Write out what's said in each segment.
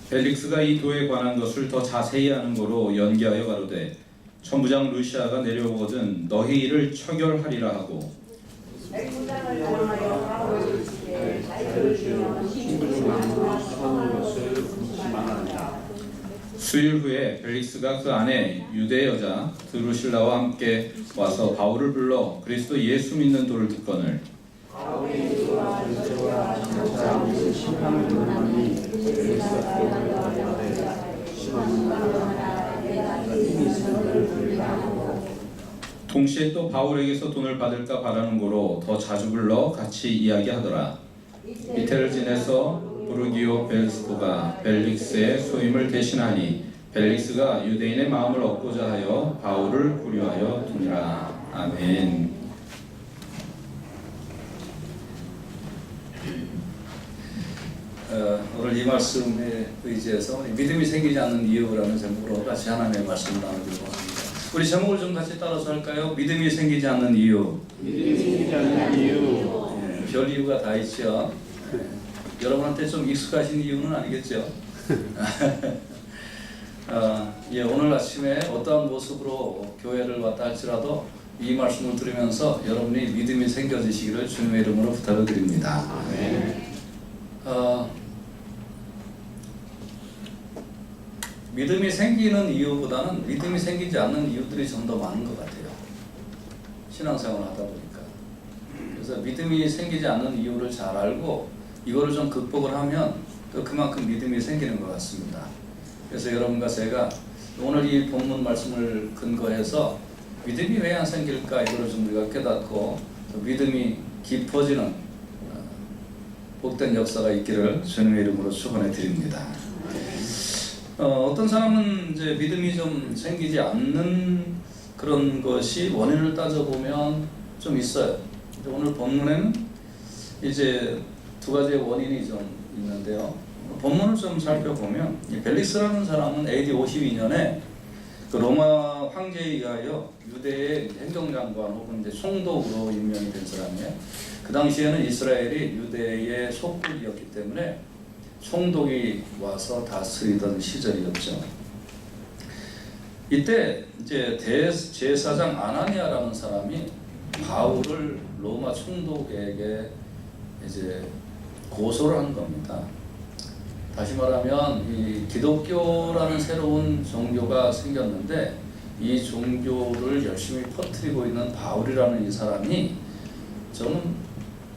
벨릭스가 이 도에 관한 것을 더 자세히 아는 거로 연기하여 가로되 천부장 루시아가 내려오거든 너희 일을 처결하리라 하고 백부장을 사랑하여 바울을 지게 자유를 주여 신부를 수하는 것을 금지만하니라. 수일 후에 벨릭스가 그 안에 유대 여자 드루실라와 함께 와서 바울을 불러 그리스도 예수 믿는 도를 듣거늘 바울의 유와 전세와 천사 믿은 심판을 논하니 그리스도가 되어 심판을 하나 내가 이미 선을 불리하고 동시에 또 바울에게서 돈을 받을까 바라는 거로 더 자주 불러 같이 이야기하더라. 이태를 지내서 부르기오 벨스토가 벨릭스의 소임을 대신하니 벨릭스가 유대인의 마음을 얻고자 하여 바울을 구려하여 두니라. 아멘. 오늘 이 말씀에 의지해서 믿음이 생기지 않는 이유라는 제목으로 같이 하나님의 말씀을 나누려고 합니다. 우리 제목을 좀 같이 따라서 할까요? 믿음이 생기지 않는 이유. 믿음이 생기지 않는 이유. 별 이유가 다 있죠. 여러분한테 좀 익숙하신 이유는 아니겠죠? 오늘 아침에 어떠한 모습으로 교회를 왔다 할지라도 이 말씀을 들으면서 여러분이 믿음이 생겨지시기를 주님의 이름으로 부탁을 드립니다. 믿음이 생기는 이유보다는 믿음이 생기지 않는 이유들이 좀 더 많은 것 같아요. 신앙생활을 하다 보니까. 그래서 믿음이 생기지 않는 이유를 잘 알고 이거를 좀 극복을 하면 또 그만큼 믿음이 생기는 것 같습니다. 그래서 여러분과 제가 오늘 이 본문 말씀을 근거해서 믿음이 왜 안 생길까 이거를 좀 우리가 깨닫고 또 믿음이 깊어지는 복된 역사가 있기를 주님의 이름으로 축원해 드립니다. 어떤 사람은 이제 믿음이 좀 생기지 않는 그런 것이 원인을 따져보면 좀 있어요. 오늘 본문에는 이제 두 가지의 원인이 좀 있는데요. 본문을 좀 살펴보면 이 벨릭스라는 사람은 AD 52년에 그 로마 황제에 의하여 유대의 행정장관 혹은 이제 총독으로 임명이 된 사람이에요. 그 당시에는 이스라엘이 유대의 속국이었기 때문에 총독이 와서 다스리던 시절이었죠. 이때 이제 대제사장 아나니아라는 사람이 바울을 로마 총독에게 이제 고소를 한 겁니다. 다시 말하면 이 기독교라는 새로운 종교가 생겼는데 이 종교를 열심히 퍼뜨리고 있는 바울이라는 이 사람이 좀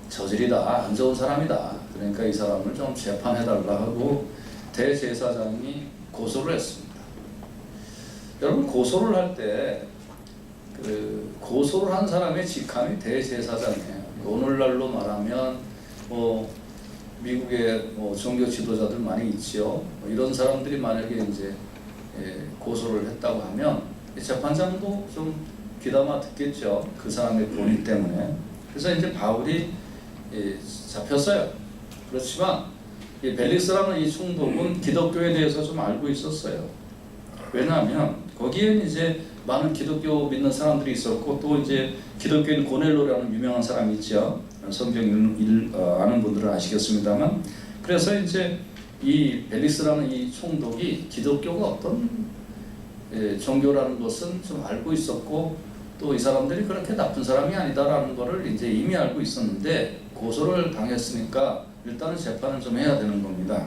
저질이다, 안 좋은 사람이다. 그러니까 이 사람을 좀 재판해달라 하고 대제사장이 고소를 했습니다. 여러분 고소를 할 때 그 고소를 한 사람의 직함이 대제사장이에요. 오늘날로 말하면 미국의 종교 지도자들 많이 있지요. 이런 사람들이 만약에 이제 고소를 했다고 하면 재판장도 좀 귀담아 듣겠죠. 그 사람의 본인 때문에. 그래서 이제 바울이 잡혔어요. 그렇지만 이 벨릭스라는 이 총독은 기독교에 대해서 좀 알고 있었어요. 왜냐하면 거기에는 이제 많은 기독교 믿는 사람들이 있었고 또 이제 기독교인 고넬로라는 유명한 사람이 있죠. 성경 아는 분들은 아시겠습니다만 그래서 이제 이 벨릭스라는 이 총독이 기독교가 어떤 종교라는 것은 좀 알고 있었고 또 이 사람들이 그렇게 나쁜 사람이 아니다라는 것을 이제 이미 알고 있었는데 고소를 당했으니까 일단은 재판을 좀 해야 되는 겁니다.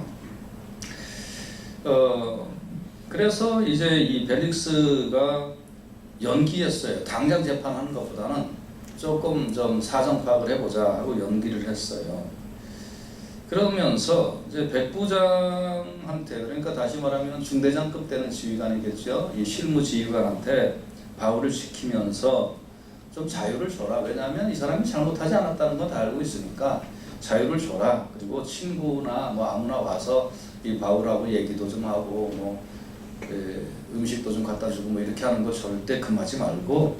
그래서 이제 이 벨릭스가 연기했어요. 당장 재판하는 것보다는 조금 좀 사정 파악을 해보자 하고 연기를 했어요. 그러면서 이제 백부장한테 그러니까 다시 말하면 중대장급 되는 지휘관이겠죠. 이 실무 지휘관한테 바울을 시키면서 좀 자유를 줘라. 왜냐하면 이 사람이 잘못하지 않았다는 건 다 알고 있으니까 자유를 줘라. 그리고 친구나 아무나 와서 이 바울하고 얘기도 좀 하고 음식도 좀 갖다 주고 이렇게 하는 거 절대 금하지 말고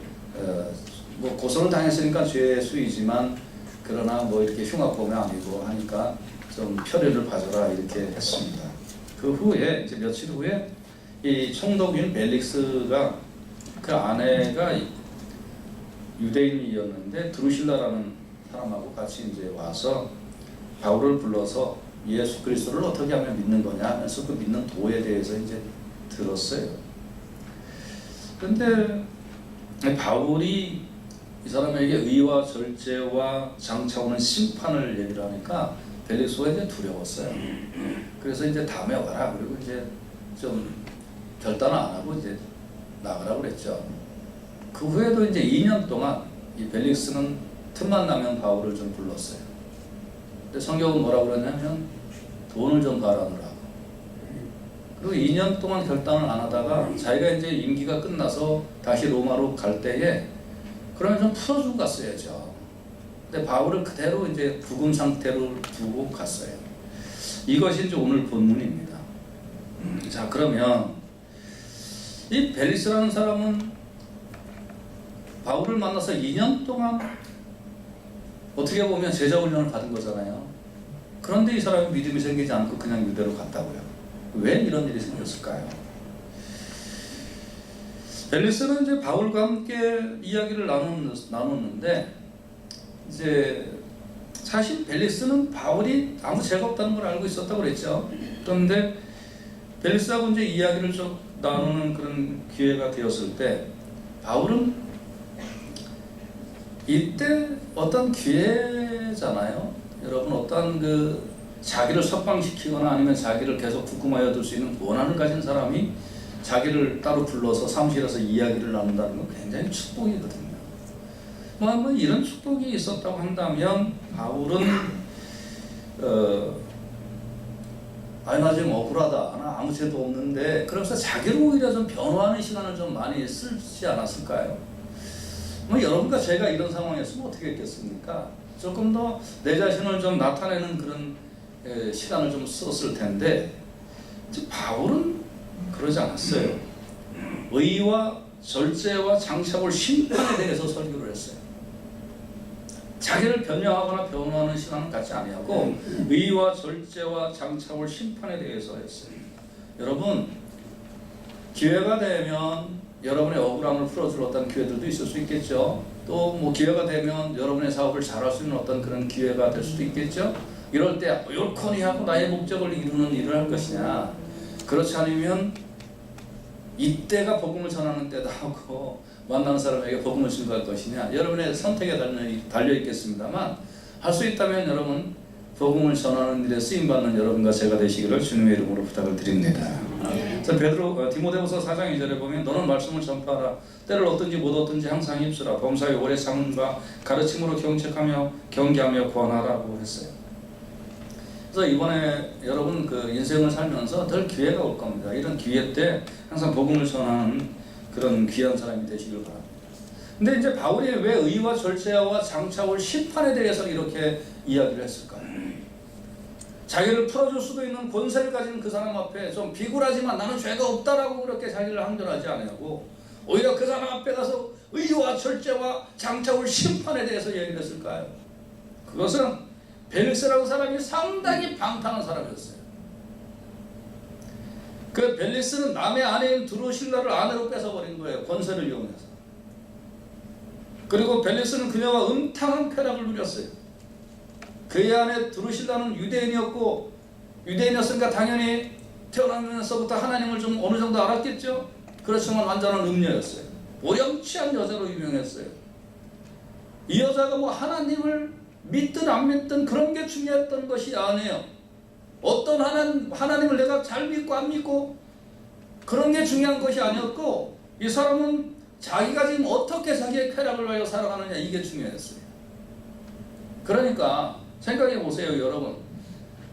고소를 당했으니까 죄의 수이지만 그러나 이렇게 흉악범이 아니고 하니까 좀 표류를 봐줘라 이렇게 했습니다. 그 후에 이제 며칠 후에 이 총독인 벨릭스가 그 아내가 유대인이었는데 드루실라라는 사람하고 같이 이제 와서 바울을 불러서 예수 그리스도를 어떻게 하면 믿는 거냐 하면서 그 믿는 도에 대해서 이제 들었어요. 근데 바울이 이 사람에게 의와 절제와 장차 오는 심판을 얘기를 하니까 벨릭스가 이제 두려웠어요. 그래서 이제 다음에 와라. 그리고 이제 좀 결단을 안 하고 이제 나가라고 그랬죠. 그 후에도 이제 2년 동안 이 벨릭스는 틈만 나면 바울을 좀 불렀어요. 근데 성경은 뭐라고 그러냐면 돈을 좀 받아놓으라고. 그리고 2년 동안 결단을 안 하다가 자기가 이제 임기가 끝나서 다시 로마로 갈 때에 그러면 좀 풀어주고 갔어야죠. 근데 바울을 그대로 이제 부금 상태로 두고 갔어요. 이것이 이제 오늘 본문입니다. 자, 그러면 이 벨릭스라는 사람은 바울을 만나서 2년 동안 어떻게 보면 제자 훈련을 받은 거잖아요. 그런데 이 사람이 믿음이 생기지 않고 그냥 이대로 갔다고요. 왜 이런 일이 생겼을까요? 벨릭스는 이제 바울과 함께 이야기를 나눴는데 이제 사실 벨릭스는 바울이 아무 죄가 없다는 걸 알고 있었다고 그랬죠. 그런데 벨릭스하고 이제 이야기를 좀 나누는 그런 기회가 되었을 때 바울은 이때 어떤 기회잖아요. 여러분 어떤 그 자기를 석방시키거나 아니면 자기를 계속 구금하여 둘 수 있는 권한을 가진 사람이 자기를 따로 불러서 사무실에서 이야기를 나눈다는 건 굉장히 축복이거든요. 뭐 이런 축복이 있었다고 한다면 바울은 아니 나 지금 억울하다. 나 아무 죄도 없는데 그러면서 자기를 오히려 좀 변호하는 시간을 좀 많이 쓰지 않았을까요? 뭐 여러분과 제가 이런 상황이었으면 어떻게 했겠습니까? 조금 더 내 자신을 좀 나타내는 그런 시간을 좀 썼을 텐데 바울은 그러지 않았어요. 의와 절제와 장차올 심판에 대해서 설교를 했어요. 자기를 변명하거나 변호하는 시간은 갖지 아니하고 의와 절제와 장차올 심판에 대해서 했어요. 여러분 기회가 되면 여러분의 억울함을 풀어줄 어떤 기회들도 있을 수 있겠죠. 또 뭐 기회가 되면 여러분의 사업을 잘할 수 있는 어떤 그런 기회가 될 수도 있겠죠. 이럴 때 옳거니 하고 나의 목적을 이루는 일을 할 것이냐, 그렇지 않으면 이때가 복음을 전하는 때다 하고 만나는 사람에게 복음을 증거할 것이냐, 여러분의 선택에 달려 있겠습니다만 할 수 있다면 여러분 복음을 전하는 일에 쓰임받는 여러분과 제가 되시기를 주님의 이름으로 부탁을 드립니다. 자, 디모데후서 4장 2절에 보면 너는 말씀을 전파하라. 때를 얻든지 못 얻든지 항상 힘쓰라. 범사의 오래 참음과 가르침으로 경책하며 경계하며 권하라고 했어요. 그래서 이번에 여러분 그 인생을 살면서 늘 기회가 올 겁니다. 이런 기회 때 항상 복음을 전하는 그런 귀한 사람이 되시길 바랍니다. 근데 이제 바울이 왜 의와 절제와 장차올 심판에 대해서 이렇게 이야기를 했을까요? 자기를 풀어줄 수도 있는 권세를 가진 그 사람 앞에 좀 비굴하지만 나는 죄가 없다라고 그렇게 자기를 항변하지 않냐고 오히려 그 사람 앞에 가서 의와 절제와 장차올 심판에 대해서 얘기를 했을까요? 그것은 벨릭스라는 사람이 상당히 방탕한 사람이었어요. 그 벨릭스는 남의 아내인 드루실라를 아내로 뺏어버린 거예요. 권세를 이용해서. 그리고 벨릭스는 그녀와 음탕한 쾌락을 누렸어요. 그의 아내 드루실라는 유대인이었고 유대인이었으니까 당연히 태어나면서부터 하나님을 좀 어느 정도 알았겠죠. 그렇지만 완전한 음녀였어요. 오렴치한 여자로 유명했어요. 이 여자가 뭐 하나님을 믿든 안 믿든 그런 게 중요했던 것이 아니에요. 어떤 하나님을 내가 잘 믿고 안 믿고 그런 게 중요한 것이 아니었고 이 사람은 자기가 지금 어떻게 자기의 쾌락을 위하여 살아가느냐 이게 중요했어요. 그러니까 생각해 보세요 여러분.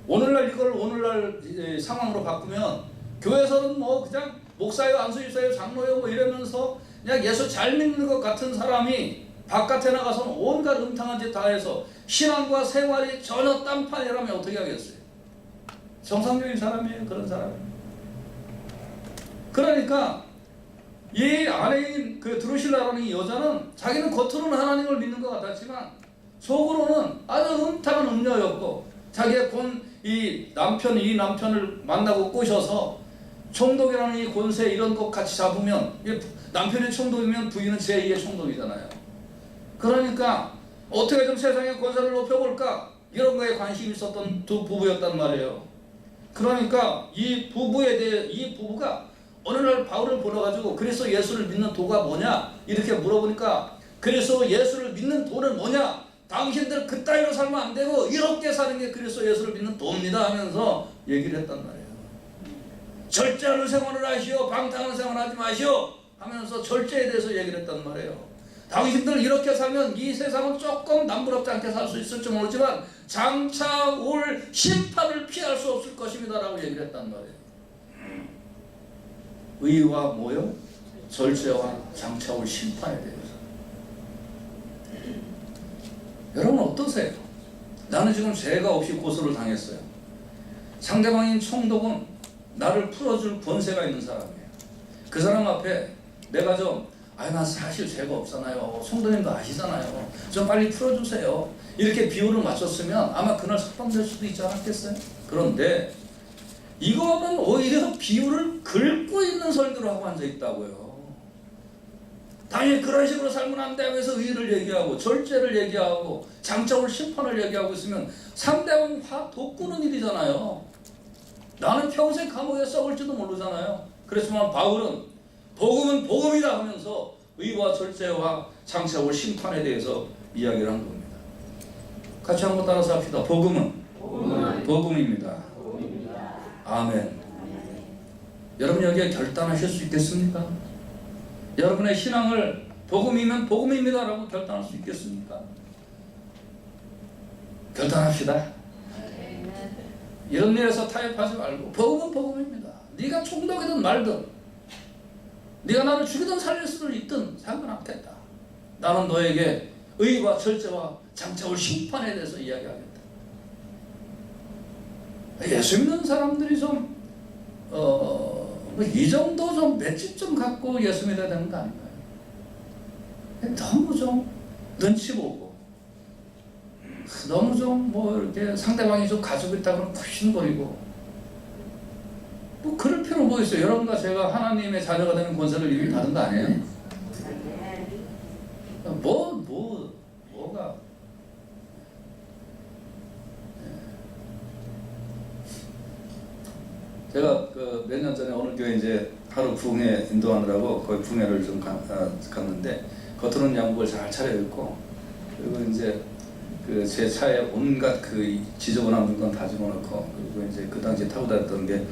오늘날 이걸 오늘날 상황으로 바꾸면 교회에서는 뭐 그냥 목사요 안수집사요 장로요 뭐 이러면서 그냥 예수 잘 믿는 것 같은 사람이 바깥에 나가서는 온갖 음탕한 짓 다 해서 신앙과 생활이 전혀 딴판이라면 어떻게 하겠어요? 정상적인 사람이에요. 그런 사람이. 그러니까 이 아내인 그 드루실라라는 이 여자는 자기는 겉으로는 하나님을 믿는 것 같았지만 속으로는 아주 음탕한 음녀였고 자기의 이 남편을 만나고 꼬셔서 총독이라는 이 권세 이런 것 같이 잡으면 남편이 총독이면 부인은 제2의 총독이잖아요. 그러니까 어떻게 좀 세상의 권세를 높여볼까? 이런 거에 관심이 있었던 두 부부였단 말이에요. 그러니까 이 부부가 어느 날 바울을 불러가지고 그리스도 예수를 믿는 도가 뭐냐 이렇게 물어보니까 그리스도 예수를 믿는 도는 뭐냐, 당신들 그따위로 살면 안 되고 이렇게 사는 게 그리스도 예수를 믿는 도입니다 하면서 얘기를 했단 말이에요. 절제하는 생활을 하시오, 방탕한 생활을 하지 마시오 하면서 절제에 대해서 얘기를 했단 말이에요. 당신들 이렇게 살면 이 세상은 조금 남부럽지 않게 살 수 있을지 모르지만 장차 올 심판을 피할 수 없을 것입니다 라고 얘기를 했단 말이에요. 의와 뭐요? 절제와 장차 올 심판에 대해서. 여러분 어떠세요? 나는 지금 죄가 없이 고소를 당했어요. 상대방인 총독은 나를 풀어줄 권세가 있는 사람이에요. 그 사람 앞에 내가 난 사실 죄가 없잖아요. 성도님도 아시잖아요. 좀 빨리 풀어주세요. 이렇게 비율을 맞췄으면 아마 그날 석방될 수도 있지 않았겠어요? 그런데 이거는 오히려 비율을 긁고 있는 설교를 하고 앉아있다고요. 당연히 그런 식으로 살면 안 돼 하면서 의의를 얘기하고 절제를 얘기하고 장차올 심판을 얘기하고 있으면 상대방은 화 돋구는 일이잖아요. 나는 평생 감옥에 썩을지도 모르잖아요. 그렇지만 바울은 복음은 복음이다 하면서 의와 절제와 장차올 심판에 대해서 이야기를 한 겁니다. 같이 한번 따라서 합시다. 복음은 복음입니다. 아멘. 여러분 여기에 결단하실 수 있겠습니까? 여러분의 신앙을 복음이면 복음입니다 라고 결단할 수 있겠습니까? 결단합시다. 이런 일에서 타협하지 말고 복음은 복음입니다. 네가 총독이든 말든 네가 나를 죽이든 살릴 수도 있든 상관없겠다. 나는 너에게 의와 절제와 장차 올 심판에 대해서 이야기하겠다. 예수 믿는 사람들이 이 정도 맷집 좀 갖고 예수 믿어야 되는 거 아닌가요? 너무 눈치 보고 너무 이렇게 상대방이 가지고 있다 그러면 푸신거리고 그럴 필요 뭐 있어요? 여러분과 제가 하나님의 자녀가 되는 권세를 이미 받은 거 아니에요? 뭐가 제가 몇 년 전에 어느 교회 이제 하루 부흥회 인도하느라고 거기 부흥회를 좀 갔는데 겉으로는 양복을 잘 차려입고 그리고 이제 제 차에 온갖 지저분한 물건 다 집어넣고 그리고 이제 그 당시에 타고 다녔던 게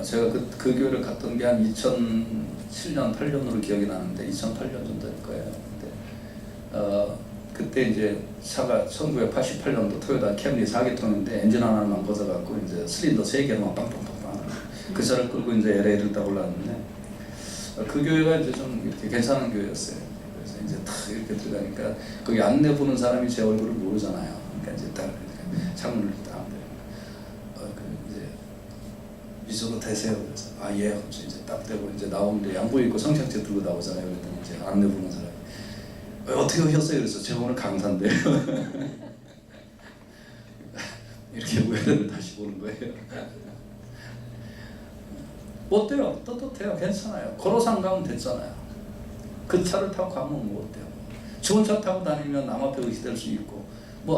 제가 그 교회를 갔던 게 한 2007년 8년으로 기억이 나는데 2008년 정도일 거예요. 그때 이제 차가 1988년도 토요타 캠리 4기통인데 엔진 하나만 걷어갖고 이제 실린더 3개만 빵빵빵빵 그 차를 끌고 이제 LA를 딱 올라왔는데 그 교회가 이제 좀 이렇게 괜찮은 교회였어요. 그래서 이제 탁 이렇게 들어가니까 거기 안내 보는 사람이 제 얼굴을 모르잖아요. 그러니까 이제 딱 창문을 딱 이제 미소도 대세요. 그래서 예 하면서 이제 딱 대고 이제 나오는데 양복 입고 성착제 들고 나오잖아요. 그랬더니 이제 안내 보는 사람이 어떻게 오셨어요? 그래서 제가 오늘 강사인데요. 이렇게 우회를 다시 보는 거예요. 어때요? 떳떳해요. 괜찮아요. 걸어서 가면 됐잖아요. 그 차를 타고 가면 뭐 어때요? 좋은 차 타고 다니면 남 앞에 의시될 수 있고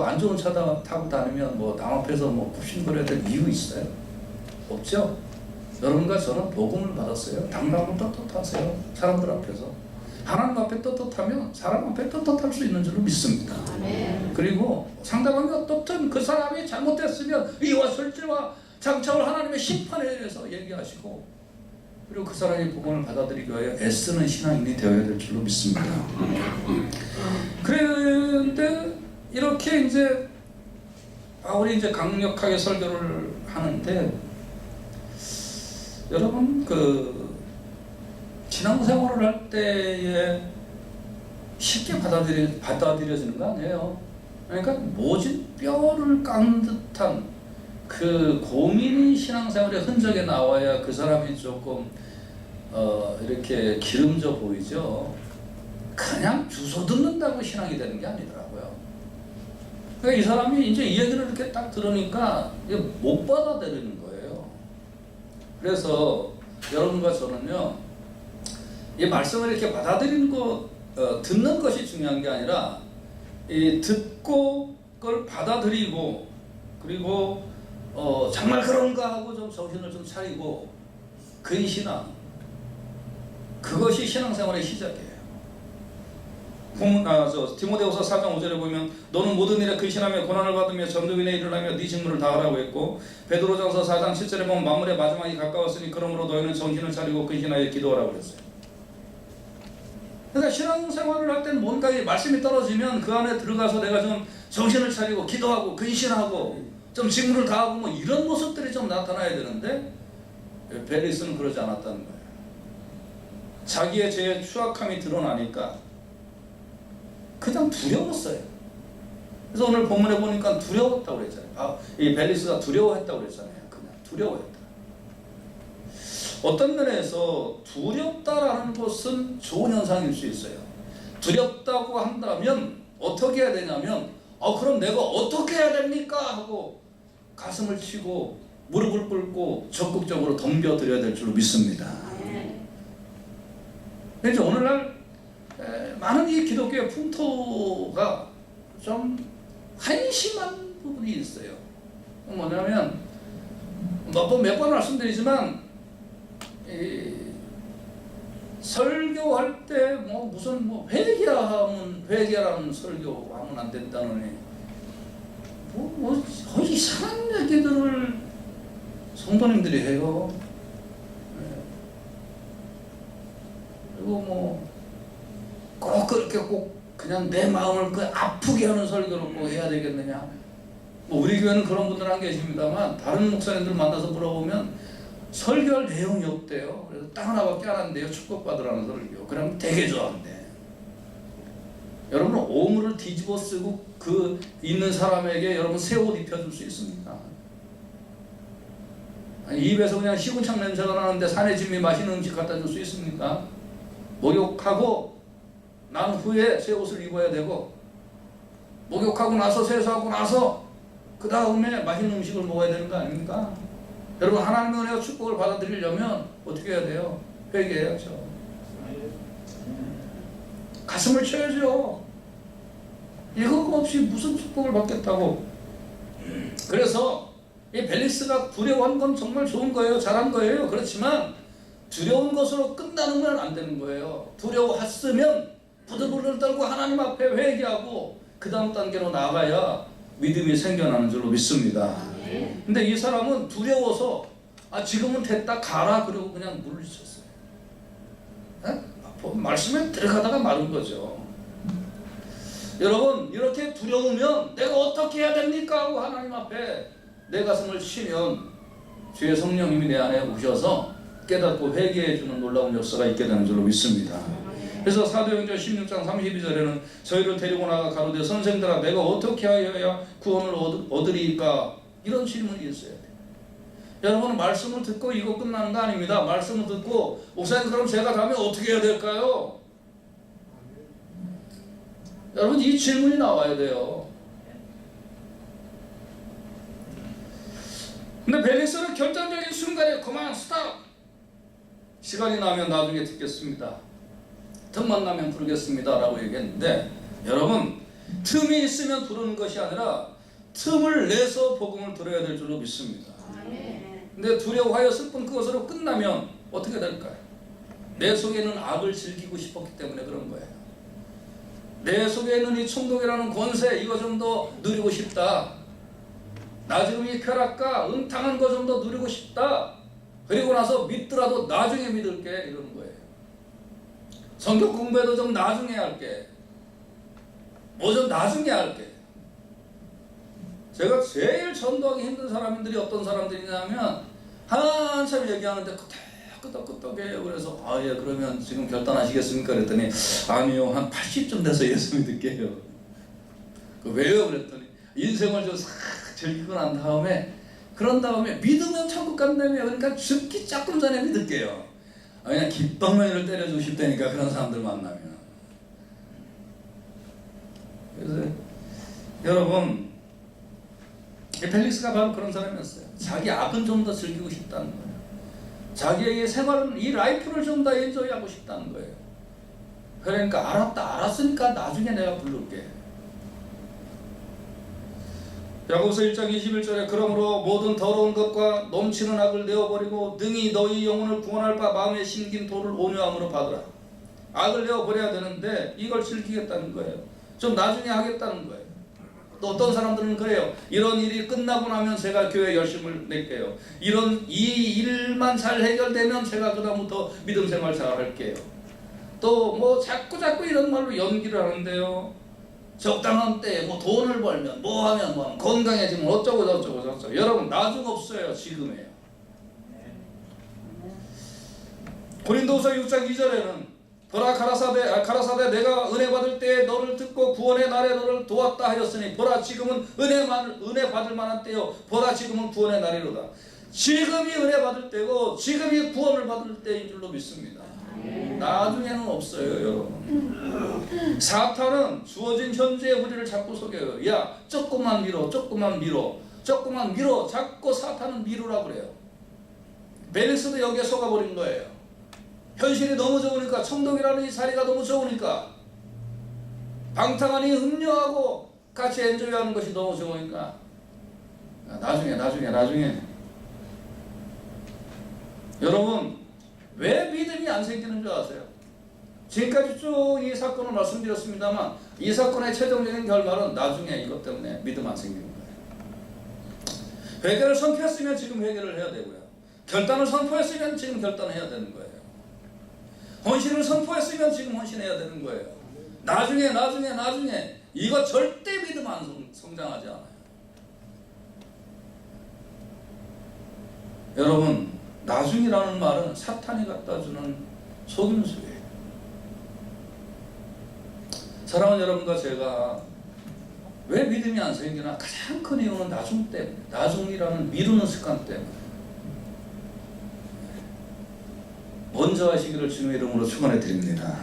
안 좋은 차 타고 다니면 남 앞에서 굽신거려야 될 이유 있어요? 없죠? 여러분과 저는 복음을 받았어요. 당당하고 떳떳하세요. 사람들 앞에서. 하나님 앞에 떳떳하면 사람 앞에 떳떳할 수 있는 줄로 믿습니다. 그리고 상대방이 어떻든 그 사람이 잘못됐으면 의와 절제와 장차올 하나님의 심판에 대해서 얘기하시고 그리고 그 사람이 복음을 받아들이기 위하여 애쓰는 신앙인이 되어야 될 줄로 믿습니다. 그런데 이렇게 이제 바울이 이제 강력하게 설교를 하는데 여러분 신앙생활을 할 때에 쉽게 받아들여지는 거 아니에요. 그러니까 모진 뼈를 깎는 듯한 고민이 신앙생활의 흔적에 나와야 그 사람이 조금 이렇게 기름져 보이죠. 그냥 주소 듣는다고 신앙이 되는 게 아니더라고요. 그러니까 이 사람이 이제 이 얘기를 이렇게 딱 들으니까 못 받아들이는 거예요. 그래서 여러분과 저는요, 이 말씀을 이렇게 받아들이는 듣는 것이 중요한 게 아니라 이 듣고 걸 받아들이고 그리고 정말 그런가 하고 좀 정신을 좀 차리고 근신하는 그것이 신앙생활의 시작이에요. 디모데후서 4장 5절에 보면 너는 모든 일에 근신하며 고난을 받으며 전도인에 일어나며 네 직무를 다하라고 했고 베드로전서 4장 7절에 보면 만물의 마지막이 가까웠으니 그러므로 너희는 정신을 차리고 근신하여 기도하라고 그랬어요. 그러니까 신앙생활을 할 때는 뭔가 말씀이 떨어지면 그 안에 들어가서 내가 좀 정신을 차리고 기도하고 근신하고 좀 직무를 다하고 뭐 이런 모습들이 좀 나타나야 되는데 벨릭스는 그러지 않았다는 거예요. 자기의 죄의 추악함이 드러나니까 그냥 두려웠어요. 그래서 오늘 본문에 보니까 두려웠다고 그랬잖아요. 이 벨릭스가 두려워했다고 그랬잖아요. 그냥 두려워했다. 어떤 면에서 두렵다라는 것은 좋은 현상일 수 있어요. 두렵다고 한다면 어떻게 해야 되냐면 그럼 내가 어떻게 해야 됩니까? 하고 가슴을 치고 무릎을 꿇고 적극적으로 덤벼드려야 될 줄로 믿습니다. 그래서 오늘날 많은 이 기독교의 풍토가 좀 한심한 부분이 있어요. 뭐냐면 몇 번 말씀드리지만 설교할 때 무슨 회개라는 설교하면 안 된다느니 이상한 얘기들을 성도님들이 해요. 그리고 꼭 그렇게 꼭 그냥 내 마음을 아프게 하는 설교를 꼭 해야 되겠느냐. 우리 교회는 그런 분들 안 계십니다만 다른 목사님들 만나서 물어보면 설교할 내용이 없대요. 그래서 딱 하나밖에 안 한대요. 축복받으라는 설교. 그럼 되게 좋아한대. 여러분 오물을 뒤집어 쓰고 그 있는 사람에게 여러분 새 옷 입혀줄 수 있습니까? 아니, 입에서 그냥 시궁창 냄새가 나는데 사내짐이 맛있는 음식 갖다 줄 수 있습니까? 목욕하고 난 후에 새 옷을 입어야 되고 목욕하고 나서 세수하고 나서 그 다음에 맛있는 음식을 먹어야 되는 거 아닙니까? 여러분 하나님의 은혜와 축복을 받아들이려면 어떻게 해야 돼요? 회개해야죠. 가슴을 쳐야죠. 이거 없이 무슨 축복을 받겠다고. 그래서 이 벨릭스가 두려워한 건 정말 좋은 거예요. 잘한 거예요. 그렇지만 두려운 것으로 끝나는 건 안 되는 거예요. 두려워했으면 부들부들 떨고 하나님 앞에 회개하고 그 다음 단계로 나가야 믿음이 생겨나는 줄로 믿습니다. 근데 이 사람은 두려워서 지금은 됐다 가라 그러고 그냥 물리쳤어요. 말씀에 들어가다가 마른 거죠. 여러분 이렇게 두려우면 내가 어떻게 해야 됩니까? 하고 하나님 앞에 내 가슴을 치면 주의 성령님이 내 안에 오셔서 깨닫고 회개해 주는 놀라운 역사가 있게 되는 줄로 믿습니다. 그래서 사도행전 16장 32절에는 저희를 데리고 나가 가로되 선생들아 내가 어떻게 하여야 구원을 얻으리까? 이런 질문이 있어야 돼요. 여러분 말씀을 듣고 이거 끝나는 거 아닙니다. 말씀을 듣고 목사님 그럼 제가 가면 어떻게 해야 될까요? 여러분 이 질문이 나와야 돼요. 근데 벨릭스는 결정적인 순간에 그만 스탑! 시간이 나면 나중에 듣겠습니다. 틈만 나면 부르겠습니다 라고 얘기했는데 여러분 틈이 있으면 부르는 것이 아니라 틈을 내서 복음을 들어야 될 줄로 믿습니다. 근데 두려워하였을 뿐 그것으로 끝나면 어떻게 될까요? 내 속에는 악을 즐기고 싶었기 때문에 그런 거예요. 내 속에 있는 이 충동이라는 권세 이거 좀 더 누리고 싶다. 나 지금 이 쾌락과 음탕한 거 좀 더 누리고 싶다. 그리고 나서 믿더라도 나중에 믿을게 이러는 거예요. 성경 공부해도 좀 나중에 할게. 뭐 좀 나중에 할게. 제가 제일 전도하기 힘든 사람들이 어떤 사람들이냐면 한참 얘기하는데 끄덕끄덕해요. 그래서 예 그러면 지금 결단하시겠습니까? 그랬더니 아니요 한 80쯤 돼서 예수 믿을게요. 왜요? 그랬더니 인생을 좀 싹 즐기고 난 다음에 그런 다음에 믿으면 천국 간다며. 그러니까 죽기 조금 전에 믿을게요. 그냥 깃방망이를 때려주고 싶다니까 그런 사람들 만나면. 그래서 여러분 벨릭스가 바로 그런 사람이었어요. 자기 악은 좀 더 즐기고 싶다는 거예요. 자기의 생활은 이 라이프를 좀 더 엔조이하고 싶다는 거예요. 그러니까 알았으니까 나중에 내가 부를게. 야고보서 1장 21절에 그러므로 모든 더러운 것과 넘치는 악을 내어버리고 능히 너희 영혼을 구원할 바 마음에 심긴 도를 온유함으로 받으라. 악을 내어버려야 되는데 이걸 즐기겠다는 거예요. 좀 나중에 하겠다는 거예요. 또 어떤 사람들은 그래요. 이런 일이 끝나고 나면 제가 교회 열심을 낼게요. 이 일만 잘 해결되면 제가 그다음부터 믿음 생활 잘 할게요. 또 뭐 자꾸 이런 말로 연기를 하는데요. 적당한 때에 뭐 돈을 벌면 뭐 하면 건강해지면 어쩌고 저쩌고. 여러분 나중 없어요. 지금이에요. 고린도후서 6장 2절에는 보라 가라사대 내가 은혜 받을 때에 너를 듣고 구원의 날에 너를 도왔다 하였으니 보라 지금은 은혜 받을 만한 때요 보라 지금은 구원의 날이로다. 지금이 은혜 받을 때고 지금이 구원을 받을 때인 줄로 믿습니다. 나중에는 없어요, 여러분. 사탄은 주어진 현재의 우리를 자꾸 속여요. 야, 조금만 밀어. 자꾸 사탄은 미루라고 그래요. 벨릭스도 여기에 속아버린 거예요. 현실이 너무 좋으니까, 청동이라는 이 자리가 너무 좋으니까, 방탕하니 음료하고 같이 엔조이하는 것이 너무 좋으니까, 나중에. 여러분, 왜 믿음이 안 생기는 줄 아세요? 지금까지 쭉 이 사건을 말씀드렸습니다만 이 사건의 최종적인 결말은 나중에 이것 때문에 믿음 안 생기는 거예요. 회개를 선포했으면 지금 회개를 해야 되고요. 결단을 선포했으면 지금 결단해야 되는 거예요. 헌신을 선포했으면 지금 헌신해야 되는 거예요. 나중에 이거 절대 믿음 안 성장하지 않아요. 여러분, 나중이라는 말은 사탄이 갖다주는 속임수예요. 사랑하는 여러분과 제가 왜 믿음이 안 생기나? 가장 큰 이유는 나중 때문에, 나중이라는 미루는 습관 때문에. 먼저 하시기를 주님의 이름으로 축원해 드립니다.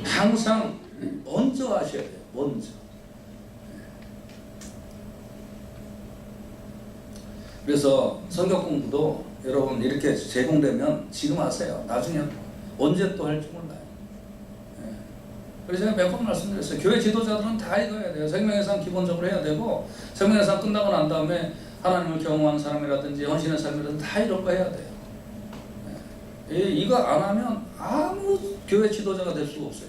항상 먼저 하셔야 돼요. 먼저. 그래서 성경 공부도 여러분 이렇게 제공되면 지금 하세요. 나중에 언제 또 할지 몰라요. 그래서 제가 몇 번 말씀드렸어요. 교회 지도자들은 다 이거 해야 돼요. 생명의 삶 기본적으로 해야 되고, 생명의 삶 끝나고 난 다음에 하나님을 경험하는 사람이라든지 헌신의 삶이라든지 다 이런 거 해야 돼요. 이거 안 하면 아무 교회 지도자가 될 수가 없어요.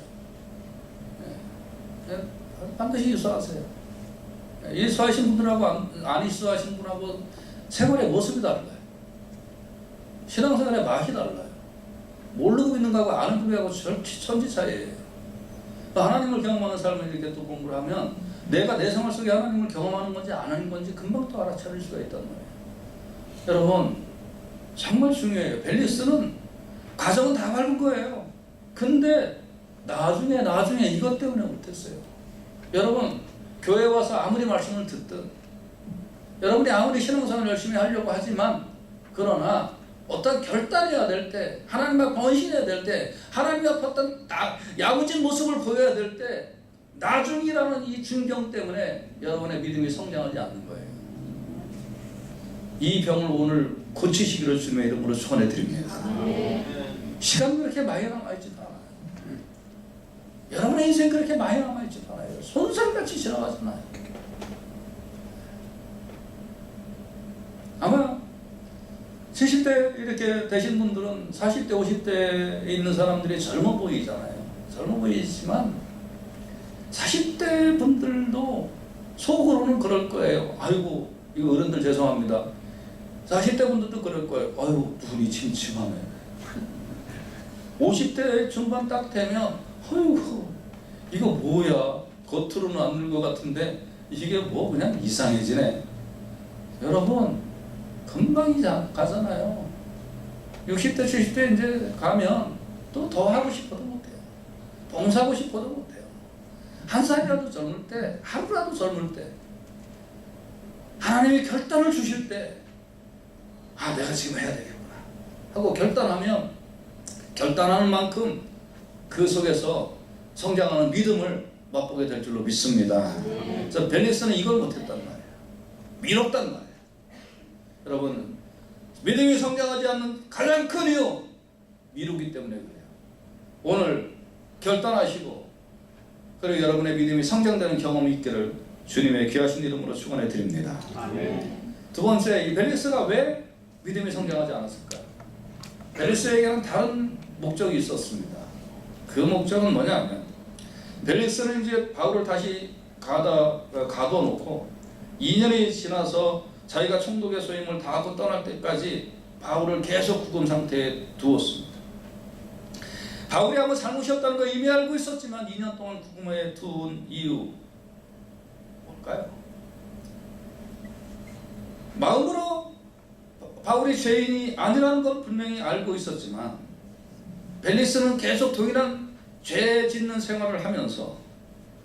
반드시 이수하세요. 이수하신 분들하고 안 이수하신 분하고 생활의 모습이 달라요. 신앙생활의 맛이 달라요. 모르고 있는 거하고 아는 거하고 천지 차이예요. 하나님을 경험하는 삶을 이렇게 또 공부를 하면 내가 내 생활 속에 하나님을 경험하는 건지 안 하는 건지 금방 또 알아차릴 수가 있단 말이에요. 여러분, 정말 중요해요. 벨릭스는 과정은 다 밟은 거예요. 근데 나중에 이것 때문에 못했어요. 여러분, 교회 와서 아무리 말씀을 듣든, 여러분이 아무리 신앙생활을 열심히 하려고 하지만, 그러나 어떤 결단해야 될 때, 하나님 앞에 헌신해야 될 때, 하나님 앞에 어떤 야무진 모습을 보여야 될 때, 나중이라는 이 중병 때문에 여러분의 믿음이 성장하지 않는 거예요. 이 병을 오늘 고치시기를 주님의 이름으로 축원해 드립니다. 시간 그렇게 많이 남아있지도 않아요. 여러분의 인생 그렇게 많이 남아있지도 않아요. 손살같이 지나가잖아요. 아마 70대 이렇게 되신 분들은 40대, 50대에 있는 사람들이 젊어 보이잖아요. 젊어 보이지만 40대 분들도 속으로는 그럴 거예요. 아이고, 이거 어른들 죄송합니다. 40대 분들도 그럴 거예요. 아이고, 눈이 침침하네. 50대 중반 딱 되면 아이고, 이거 뭐야? 겉으로는 안 늙은 것 같은데 이게 뭐 그냥 이상해지네. 여러분, 금방 가잖아요. 60대, 70대 이제 가면 또 더 하고 싶어도 못해요. 봉사하고 싶어도 못해요. 한 살이라도 젊을 때, 하루라도 젊을 때, 하나님이 결단을 주실 때, 아, 내가 지금 해야 되겠구나 하고 결단하면, 결단하는 만큼 그 속에서 성장하는 믿음을 맛보게 될 줄로 믿습니다. 그래서 벨릭스는 이걸 못했단 말이에요. 미뤘단 말이에요. 여러분, 믿음이 성장하지 않는 가장 큰 이유, 미루기 때문에 그래요. 오늘 결단하시고, 그리고 여러분의 믿음이 성장되는 경험이 있기를 주님의 귀하신 이름으로 축원해 드립니다. 아멘. 두 번째, 이 벨릭스가 왜 믿음이 성장하지 않았을까요? 벨릭스에게는 다른 목적이 있었습니다. 그 목적은 뭐냐면 벨릭스는 이제 바울을 다시 가둬놓고 2년이 지나서 자기가 총독의 소임을 다하고 떠날 때까지 바울을 계속 구금 상태에 두었습니다. 바울이 아무 잘못이 없다는 걸 이미 알고 있었지만 2년 동안 구금에 둔 이유 뭘까요? 마음으로 바울이 죄인이 아니라는 건 분명히 알고 있었지만 벨릭스는 계속 동일한 죄 짓는 생활을 하면서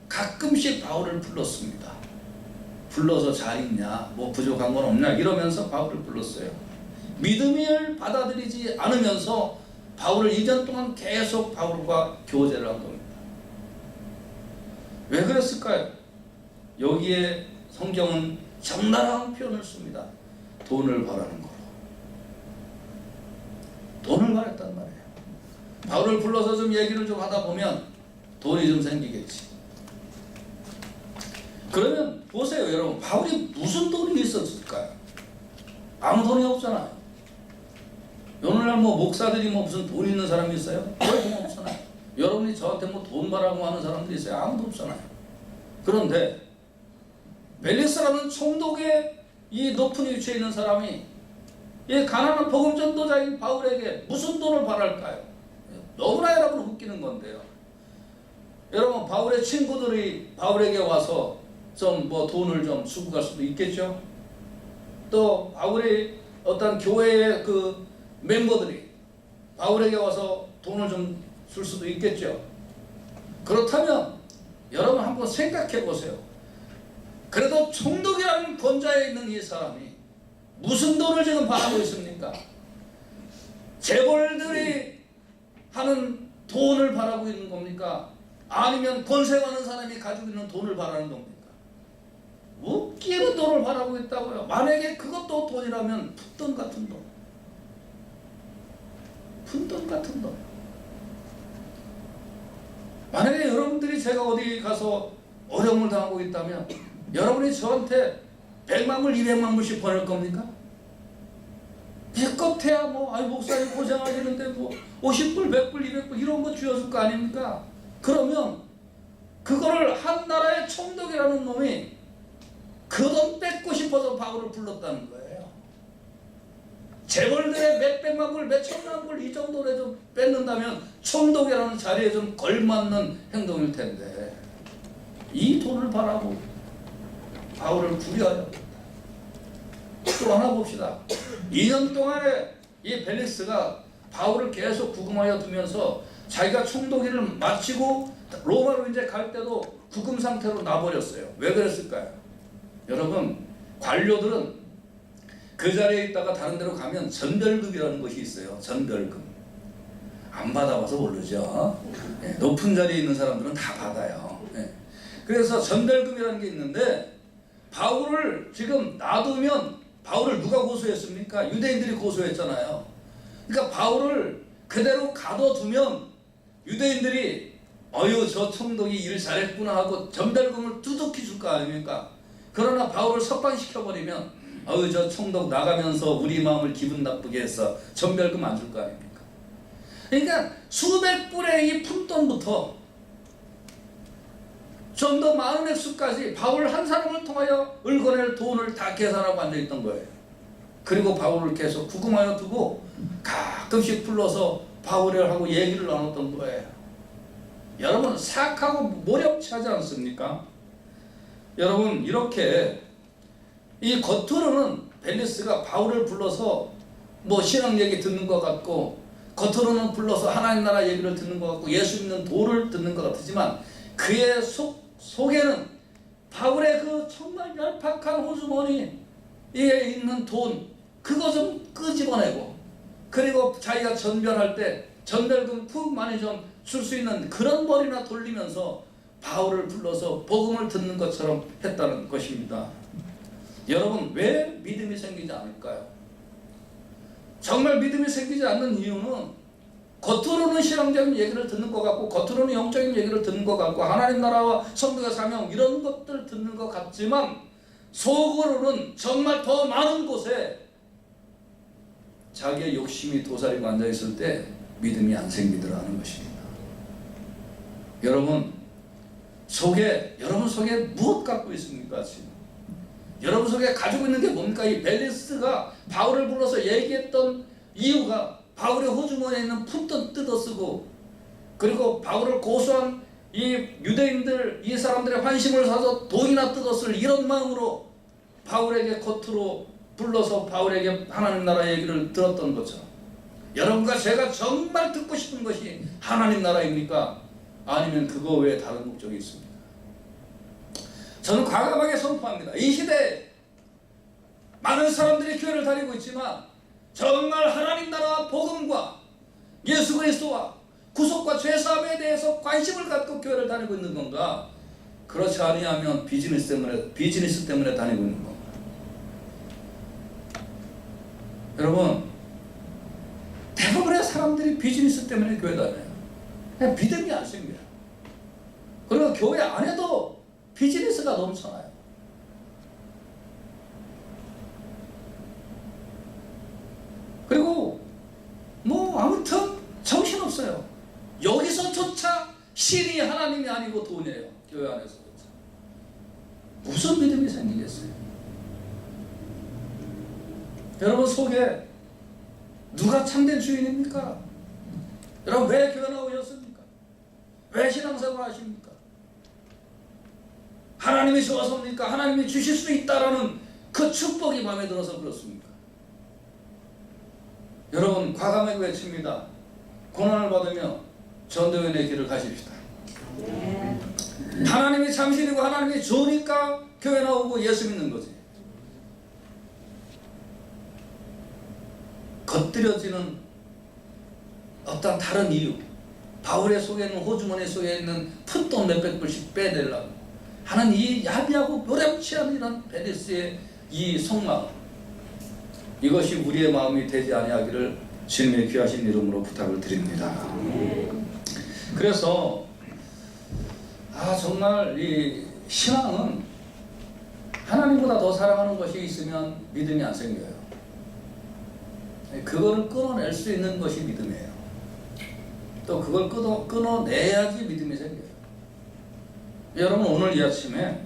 가끔씩 바울을 불렀습니다. 불러서 잘 있냐, 뭐 부족한 건 없냐 이러면서 바울을 불렀어요. 믿음을 받아들이지 않으면서 바울을 2년 동안 계속 바울과 교제를 한 겁니다. 왜 그랬을까요? 여기에 성경은 적나라한 표현을 씁니다. 돈을 바라는 거로. 돈을 바랬단 말이에요. 바울을 불러서 좀 얘기를 좀 하다 보면 돈이 좀 생기겠지. 그러면 보세요 여러분, 바울이 무슨 돈이 있었을까요? 아무 돈이 없잖아요. 오늘날 뭐 목사들이 뭐 무슨 돈 있는 사람이 있어요? 거의 돈 없잖아요. 여러분이 저한테 뭐 돈 바라고 하는 사람들이 있어요? 아무도 없잖아요. 그런데 벨릭스라는 총독의 이 높은 위치에 있는 사람이 이 가난한 복음 전도자인 바울에게 무슨 돈을 바랄까요? 너무나 여러분 웃기는 건데요. 여러분, 바울의 친구들이 바울에게 와서 좀 뭐 돈을 좀 주고 갈 수도 있겠죠. 또 바울의 어떤 교회의 그 멤버들이 바울에게 와서 돈을 좀 줄 수도 있겠죠. 그렇다면 여러분 한번 생각해 보세요. 그래도 총독이라는 권좌에 있는 이 사람이 무슨 돈을 지금 바라고 있습니까? 재벌들이 하는 돈을 바라고 있는 겁니까? 아니면 권세 많은 사람이 가지고 있는 돈을 바라는 겁니까? 웃기는 돈을 바라고 있다고요. 만약에 그것도 돈이라면 푼돈 같은 돈. 푼돈 같은 돈. 만약에 여러분들이 제가 어디 가서 어려움을 당하고 있다면 여러분이 저한테 100만 불, 200만 불씩 보낼 겁니까? 기껏해야 뭐 아니 목사님 고생하시는데 뭐 50불, 100불, 200불 이런 거 쥐어줄 거 아닙니까? 그러면 그거를 한 나라의 총독이라는 놈이 그 돈 뺏고 싶어서 바울을 불렀다는 거예요. 재벌들의 몇백만 불, 몇천만 불 이 정도를 좀 뺏는다면 총독이라는 자리에 좀 걸맞는 행동일 텐데 이 돈을 바라고 바울을 구려하여. 또 하나 봅시다. 2년 동안에 이 벨릭스가 바울을 계속 구금하여 두면서 자기가 총독일을 마치고 로마로 이제 갈 때도 구금 상태로 놔버렸어요. 왜 그랬을까요? 여러분, 관료들은 그 자리에 있다가 다른 데로 가면 전별금이라는 것이 있어요. 전별금. 안 받아봐서 모르죠. 네, 높은 자리에 있는 사람들은 다 받아요. 네. 그래서 전별금이라는 게 있는데 바울을 지금 놔두면 바울을 누가 고소했습니까? 유대인들이 고소했잖아요. 그러니까 바울을 그대로 가둬두면 유대인들이 어휴 저 총독이 일 잘했구나 하고 전별금을 두둑히 줄 거 아닙니까? 그러나 바울을 석방시켜버리면 어휴 저 총독 나가면서 우리 마음을 기분 나쁘게 해서 전별금 안 줄 거 아닙니까? 그러니까 수백 불의 이 푼돈부터 좀 더 많은 액수까지 바울 한 사람을 통하여 을거낼 돈을 다 계산하고 앉아있던 거예요. 그리고 바울을 계속 구금하여 두고 가끔씩 불러서 바울하고 얘기를 나눴던 거예요. 여러분 사악하고 모략치 하지 않습니까? 여러분 이렇게 이 겉으로는 벨릭스가 바울을 불러서 뭐 신앙 얘기 듣는 것 같고 겉으로는 불러서 하나님 나라 얘기를 듣는 것 같고 예수 믿는 도를 듣는 것 같지만 그의 속에는 바울의 그 정말 얄팍한 호주머니에 있는 돈 그거 좀 끄집어내고 그리고 자기가 전별할 때 전별금 푹 많이 좀 줄 수 있는 그런 머리나 돌리면서 바울을 불러서 복음을 듣는 것처럼 했다는 것입니다. 여러분 왜 믿음이 생기지 않을까요? 정말 믿음이 생기지 않는 이유는 겉으로는 신앙적인 얘기를 듣는 것 같고 겉으로는 영적인 얘기를 듣는 것 같고 하나님 나라와 성도의 사명 이런 것들 듣는 것 같지만 속으로는 정말 더 많은 곳에 자기의 욕심이 도사리고 앉아있을 때 믿음이 안 생기더라는 것입니다. 여러분 속에 무엇 갖고 있습니까? 지금 여러분 속에 가지고 있는 게 뭡니까? 이 벨리스가 바울을 불러서 얘기했던 이유가 바울의 호주머니에 있는 푼돈 뜯어쓰고 그리고 바울을 고소한 이 유대인들 이 사람들의 환심을 사서 돈이나 뜯었을 이런 마음으로 바울에게 겉으로 불러서 바울에게 하나님 나라 얘기를 들었던 거죠. 여러분과 제가 정말 듣고 싶은 것이 하나님 나라입니까? 아니면 그거 외에 다른 목적이 있습니까? 저는 과감하게 선포합니다. 이 시대에 많은 사람들이 교회를 다니고 있지만 정말 하나님 나라와 복음과 예수 그리스도와 구속과 죄사함에 대해서 관심을 갖고 교회를 다니고 있는 건가? 그렇지 아니하면 비즈니스 때문에 다니고 있는 건가? 여러분 대부분의 사람들이 비즈니스 때문에 교회 다녀요. 그냥 믿음이 안 생겨요. 그리고 교회 안에도 비즈니스가 넘쳐나요. 그리고 뭐 아무튼 정신없어요. 여기서조차 신이 하나님이 아니고 돈이에요. 교회 안에서조차. 무슨 믿음이 생기겠어요? 여러분 속에 누가 참된 주인입니까? 여러분 왜 교회 나오셨습니까? 왜 신앙생활 하십니까? 하나님이 좋아서입니까? 하나님이 주실 수 있다라는 그 축복이 마음에 들어서 그렇습니까? 여러분 과감하게 외칩니다. 고난을 받으며 전도연의 길을 가십시다. 하나님이 참신이고 하나님이 좋으니까 교회 나오고 예수 믿는 거지. 겉들여지는 어떤 다른 이유, 바울의 속에 있는 호주머니 속에 있는 푼돈 몇백 불씩 빼내려고 하는 이 야비하고 모렴치 않은 이런 벨리스의 이 속마음, 이것이 우리의 마음이 되지 아니하기를 주님의 귀하신 이름으로 부탁을 드립니다. 그래서 정말 이 신앙은 하나님보다 더 사랑하는 것이 있으면 믿음이 안 생겨요. 그거를 끊어낼 수 있는 것이 믿음이에요. 또 그걸 끊어내야지 믿음이 생겨요. 여러분 오늘 이 아침에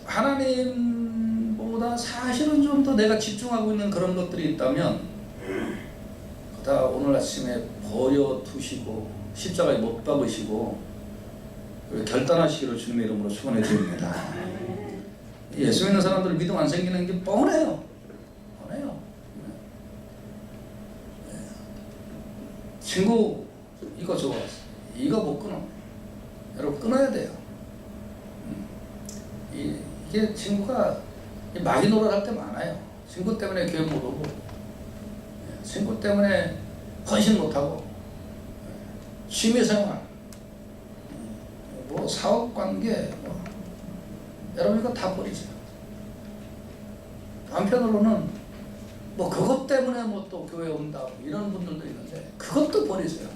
하나님보다 사실은 좀 더 내가 집중하고 있는 그런 것들이 있다면 다 오늘 아침에 버려두시고 십자가에 못 박으시고 결단하시기를 주님의 이름으로 축원해 드립니다. 예수 믿는 사람들 믿음 안 생기는 게 뻔해요. 친구 이거 좋았어. 이거 못 끊어. 여러분 끊어야 돼요. 이게 친구가 마귀 노릇할 때 많아요. 친구 때문에 교회 못 오고, 친구 때문에 헌신 못하고, 취미생활, 뭐 사업관계, 여러분 이거 다 버리세요. 한편으로는 뭐 그것 때문에 뭐 또 교회 온다 이런 분들도 있는데 그것도 버리세요.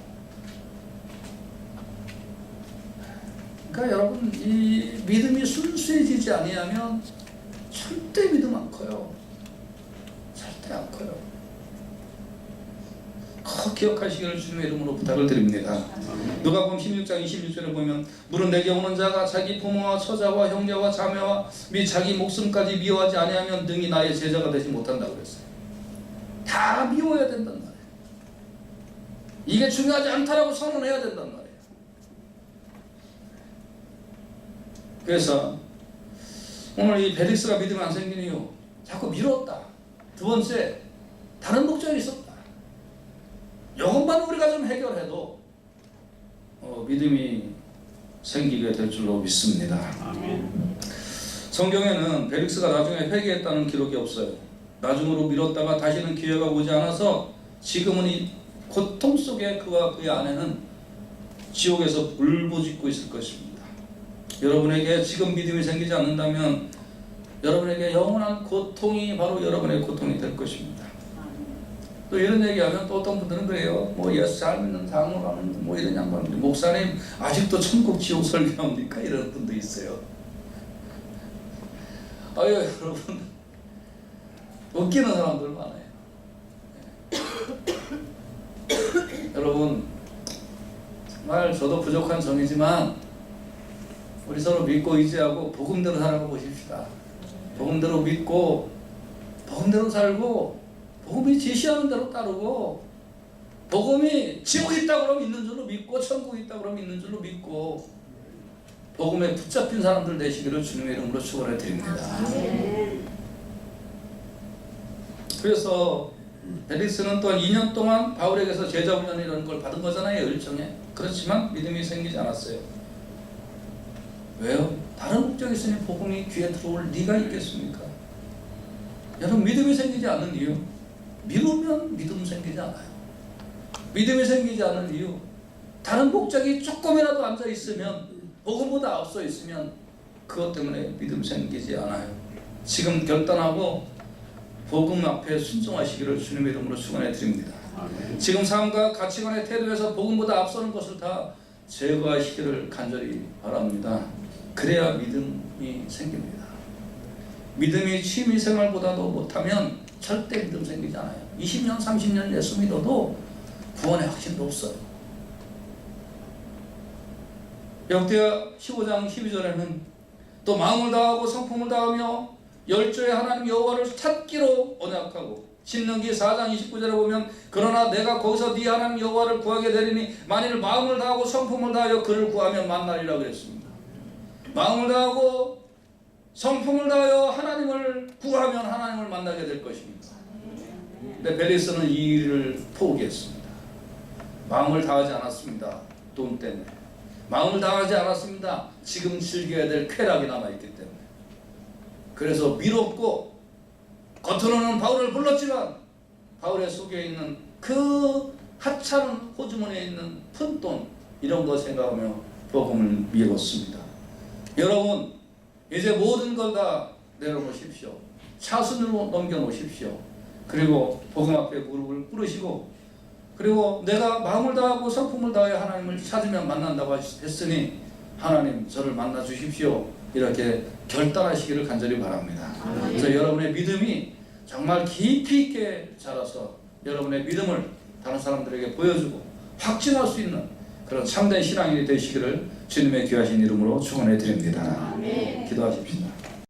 그러니까 여러분 이 믿음이 순수해지지 아니하면 절대 믿음 안 커요. 절대 안 커요. 기억하시기를 주님의 이름으로 부탁을 드립니다. 누가복음 16장 26절을 보면 물은 내게 오는 자가 자기 부모와 처자와 형제와 자매와 및 자기 목숨까지 미워하지 아니하면 능히 나의 제자가 되지 못한다고 그랬어요. 다 미워해야 된단 말이에요. 이게 중요하지 않다라고 선언해야 된단 말이에요. 그래서 오늘 이 벨리스가 믿음이 안 생긴 이유 자꾸 미뤘다. 두 번째 다른 목적이 있었다. 이것만 우리가 좀 해결해도 믿음이 생기게 될 줄로 믿습니다. 아멘. 성경에는 벨릭스가 나중에 회개했다는 기록이 없어요. 나중으로 미뤘다가 다시는 기회가 오지 않아서 지금은 이 고통 속에 그와 그의 아내는 지옥에서 울부짖고 있을 것입니다. 여러분에게 지금 믿음이 생기지 않는다면 여러분에게 영원한 고통이 바로 여러분의 고통이 될 것입니다. 또 이런 얘기하면 또 어떤 분들은 그래요. 뭐 예수 잘 믿는 장로라는 뭐 이런 양반 목사님 아직도 천국 지옥 설교합니까? 이런 분도 있어요. 아유 여러분 웃기는 사람들 많아요. 여러분 정말 저도 부족한 점이지만 우리 서로 믿고 의지하고 복음대로 살아가 보십시다. 복음대로 믿고 복음대로 살고 복음이 지시하는 대로 따르고 복음이 지옥이 있다고 그러면 있는 줄로 믿고 천국이 있다고 그러면 있는 줄로 믿고 복음에 붙잡힌 사람들 되시기를 주님의 이름으로 축원해 드립니다. 그래서 벨릭스는 또한 2년 동안 바울에게서 제자 훈련이라는 걸 받은 거잖아요. 일정에. 그렇지만 믿음이 생기지 않았어요. 왜요? 다른 목적이 있으니 복음이 귀에 들어올 리가 있겠습니까? 여러분 믿음이 생기지 않는 이유 미루면 믿음 생기지 않아요. 믿음이 생기지 않는 이유 다른 목적이 조금이라도 앉아 있으면 복음보다 앞서 있으면 그것 때문에 믿음 생기지 않아요. 지금 결단하고 복음 앞에 순종하시기를 주님의 이름으로 축원해 드립니다. 지금 삶과 가치관의 태도에서 복음보다 앞서는 것을 다 제거하시기를 간절히 바랍니다. 그래야 믿음이 생깁니다. 믿음이 취미생활보다도 못하면 절대 믿음 생기지 않아요. 20년 30년 예수 믿어도 구원의 확신도 없어요. 역대하 15장 12절에는 또 마음을 다하고 성품을 다하며 열조의 하나님 여호와를 찾기로 언약하고 신명기 4장 29절에 보면 그러나 내가 거기서 네 하나님 여호와를 구하게 되리니 만일 마음을 다하고 성품을 다하여 그를 구하면 만나리라고 그랬습니다. 마음을 다하고 성품을 다하여 하나님을 구하면 하나님을 만나게 될 것입니다. 근데 벨릭스는 이 일을 포기했습니다. 마음을 다하지 않았습니다. 돈 때문에. 마음을 다하지 않았습니다. 지금 즐겨야 될 쾌락이 남아있기 때문에. 그래서 미롭고 겉으로는 바울을 불렀지만 바울의 속에 있는 그 하찮은 호주머니에 있는 푼돈 이런 거 생각하며 복음을 미뤘습니다. 여러분 이제 모든 걸 다 내려놓으십시오. 차순으로 넘겨놓으십시오. 그리고 복음 앞에 무릎을 꿇으시고 그리고 내가 마음을 다하고 성품을 다하여 하나님을 찾으면 만난다고 했으니 하나님 저를 만나 주십시오. 이렇게 결단하시기를 간절히 바랍니다. 그래서 여러분의 믿음이 정말 깊이 있게 자라서 여러분의 믿음을 다른 사람들에게 보여주고 확증할 수 있는 그런 참된 신앙인이 되시기를 주님의 귀하신 이름으로 축원해 드립니다. 기도하십시다.